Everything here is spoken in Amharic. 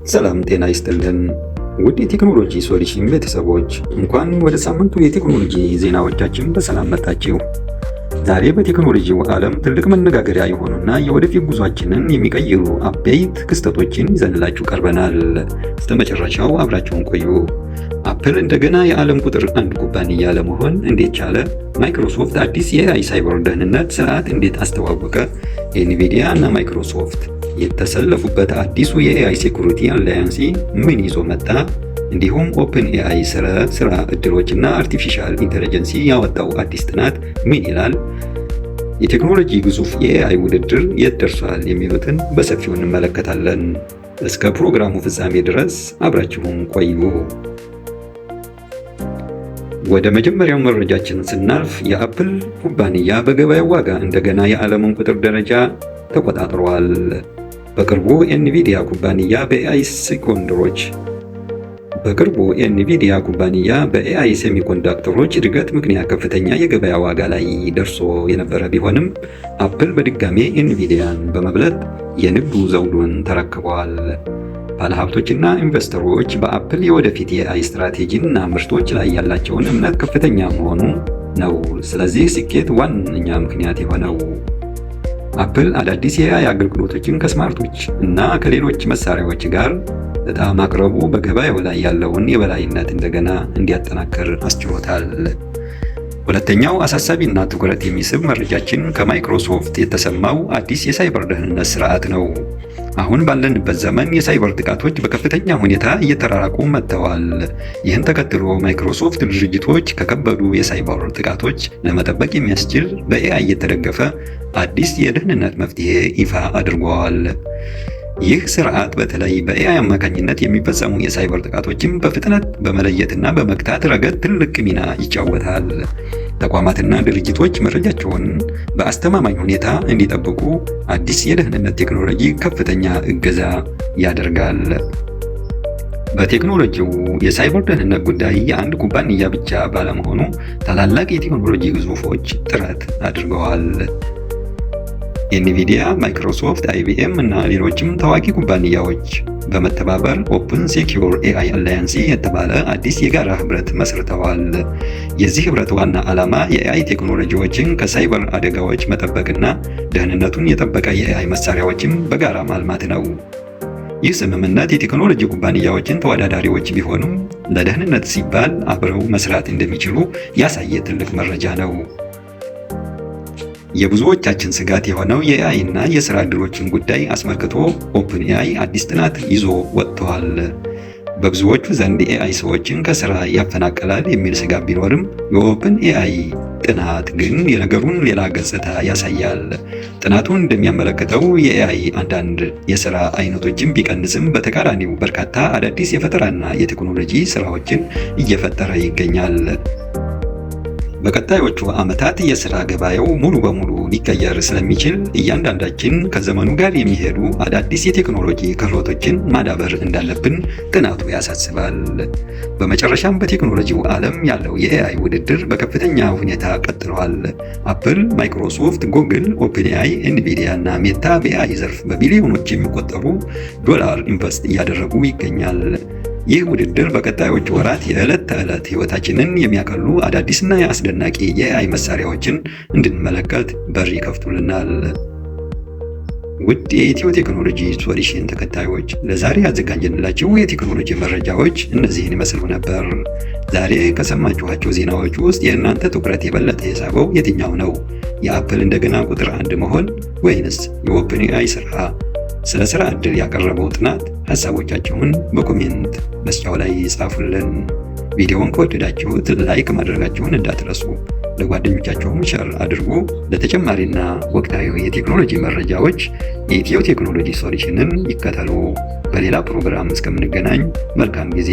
ሰላም ጤና ይስጥልን ውድ የቴክኖሎጂ ሶሉሽን ቤተሰቦች እንኳን ወደ ሳምንቱ የቴክኖሎጂ ዜናዎቻችን በሰላም መጣችሁ። ዛሬ በቴክኖሎጂው ዓለም ትልቅ መነጋገሪያ የሆኑና የወደፊት ጉዟችንን የሚቀይሩ አበይት ክስተቶችን ይዘንላችሁ ቀርበናል። እስከመጨረሻው አብራችሁን ቆዩ። አፕል እንደገና የዓለም ቁጥር 1 ኩባንያ ለመሆን እንዴት ቻለ? ማይክሮሶፍት አዲስ የኤአይ ሳይበር ደህንነት ስርዓት እንዴት አስተዋወቀ? ኤንቪዲያ እና ማይክሮሶፍት የተሰለፉበት አዲሱ የኤአይ ሴኩሪቲ አላያንስ ምን ይዞ መጣ? እንዲሁም ኦፕን ኤአይ ስራ እድሎችና አርቲፊሻል ኢንተለጀንስ ያወጣው አዲስ ጥናት ምን ይላል? የቴክኖሎጂ ግዙፍ የኤአይ ውድድር የት ደርሷል? የሚሉትን በሰፊው እንመለከታለን። እስከ ፕሮግራሙ ፍጻሜ ድረስ አብራችሁን ቆዩ። ወደ መጀመሪያው መረጃችን ስናልፍ የአፕል ኩባንያ በገበያው ዋጋ እንደገና የዓለምን ቁጥር ደረጃ ተቆጣጥሯል። በቅርቡ ኤንቪዲያ ኩባንያ በኤአይ ሴሚኮንዳክተሮች እድገት ምክንያት ከፍተኛ የገበያ ዋጋ ላይ ደርሶ የነበረ ቢሆንም አፕል በድጋሜ ኤንቪዲያን በመብለጥ የንግዱ ዘውዱን ተረክቧል። ባለሀብቶችና ኢንቨስተሮች በአፕል የወደፊት የኤአይ ስትራቴጂና ምርቶች ላይ ያላቸውን እምነት ከፍተኛ መሆኑ ነው ስለዚህ ስኬት ዋነኛ ምክንያት የሆነው። አፕል አዳዲስ የኤአይ አገልግሎቶችን ከስማርቶች እና ከሌሎች መሳሪያዎች ጋር ዕጣ ማቅረቡ በገበያው ላይ ያለውን የበላይነት እንደገና እንዲያጠናክር አስችሎታል። ሁለተኛው አሳሳቢና ትኩረት የሚስብ መረጃችን ከማይክሮሶፍት የተሰማው አዲስ የሳይበር ደህንነት ስርዓት ነው። አሁን ባለንበት ዘመን የሳይበር ጥቃቶች በከፍተኛ ሁኔታ እየተራራቁ መጥተዋል። ይህን ተከትሎ ማይክሮሶፍት ድርጅቶች ከከበዱ የሳይበር ጥቃቶች ለመጠበቅ የሚያስችል በኤአይ የተደገፈ አዲስ የደህንነት መፍትሄ ይፋ አድርጓል። ይህ ስርዓት በተለይ በኤአይ አማካኝነት የሚፈጸሙ የሳይበር ጥቃቶችን በፍጥነት በመለየትና በመግታት ረገድ ትልቅ ሚና ይጫወታል። ተቋማትና ድርጅቶች መረጃቸውን በአስተማማኝ ሁኔታ እንዲጠብቁ አዲስ የደህንነት ቴክኖሎጂ ከፍተኛ እገዛ ያደርጋል። በቴክኖሎጂው የሳይበር ደህንነት ጉዳይ የአንድ ኩባንያ ብቻ ባለመሆኑ ታላላቅ የቴክኖሎጂ ግዙፎች ጥረት አድርገዋል። ኤንቪዲያ፣ ማይክሮሶፍት፣ አይቢኤም እና ሌሎችም ታዋቂ ኩባንያዎች በመተባበር ኦፕን ሴኪዩር ኤአይ አላያንስ የተባለ አዲስ የጋራ ህብረት መስርተዋል። የዚህ ህብረት ዋና ዓላማ የኤአይ ቴክኖሎጂዎችን ከሳይበር አደጋዎች መጠበቅና ደህንነቱን የጠበቀ የኤአይ መሳሪያዎችን በጋራ ማልማት ነው። ይህ ስምምነት የቴክኖሎጂ ኩባንያዎችን ተወዳዳሪዎች ቢሆኑም ለደህንነት ሲባል አብረው መስራት እንደሚችሉ ያሳየ ትልቅ መረጃ ነው። የብዙዎቻችን ስጋት የሆነው የኤአይ እና የሥራ ዕድሎችን ጉዳይ አስመልክቶ ኦፕን ኤአይ አዲስ ጥናት ይዞ ወጥቷል። በብዙዎቹ ዘንድ ኤአይ ሰዎችን ከሥራ ያፈናቅላል የሚል ስጋት ቢኖርም የኦፕን ኤአይ ጥናት ግን የነገሩን ሌላ ገጽታ ያሳያል። ጥናቱ እንደሚያመለክተው የኤአይ አንዳንድ የሥራ አይነቶችን ቢቀንስም በተቃራኒው በርካታ አዳዲስ የፈጠራና የቴክኖሎጂ ሥራዎችን እየፈጠረ ይገኛል። በቀጣዮቹ ዓመታት የሥራ ገበያው ሙሉ በሙሉ ሊቀየር ስለሚችል እያንዳንዳችን ከዘመኑ ጋር የሚሄዱ አዳዲስ የቴክኖሎጂ ክህሎቶችን ማዳበር እንዳለብን ጥናቱ ያሳስባል። በመጨረሻም በቴክኖሎጂው ዓለም ያለው የኤአይ ውድድር በከፍተኛ ሁኔታ ቀጥሏል። አፕል፣ ማይክሮሶፍት፣ ጉግል፣ ኦፕንኤአይ፣ ኤንቪዲያ እና ሜታ በኤአይ ዘርፍ በቢሊዮኖች የሚቆጠሩ ዶላር ኢንቨስት እያደረጉ ይገኛል። ይህ ውድድር በቀጣዮቹ ወራት የዕለት ተዕለት ሕይወታችንን የሚያቀሉ አዳዲስና አስደናቂ የኤአይ መሳሪያዎችን እንድንመለከት በር ይከፍቱልናል። ውድ የኢትዮ ቴክኖሎጂ ሶሉሽን ተከታዮች ለዛሬ ያዘጋጀንላችሁ የቴክኖሎጂ መረጃዎች እነዚህን ይመስሉ ነበር። ዛሬ ከሰማችኋቸው ዜናዎች ውስጥ የእናንተ ትኩረት የበለጠ የሳበው የትኛው ነው? የአፕል እንደገና ቁጥር 1 መሆን ወይንስ የኦፕን ኤአይ ስራ? ስለ ስራ ዕድል ያቀረበው ጥናት ሐሳቦቻችሁን በኮሜንት መስጫው ላይ ጻፉልን። ቪዲዮውን ከወደዳችሁት ላይክ ማድረጋችሁን እንዳትረሱ። ለጓደኞቻችሁም ሼር አድርጉ። ለተጨማሪና ወቅታዊ የቴክኖሎጂ መረጃዎች የኢትዮ ቴክኖሎጂ ሶሉሽንን ይከተሉ። በሌላ ፕሮግራም እስከምንገናኝ መልካም ጊዜ።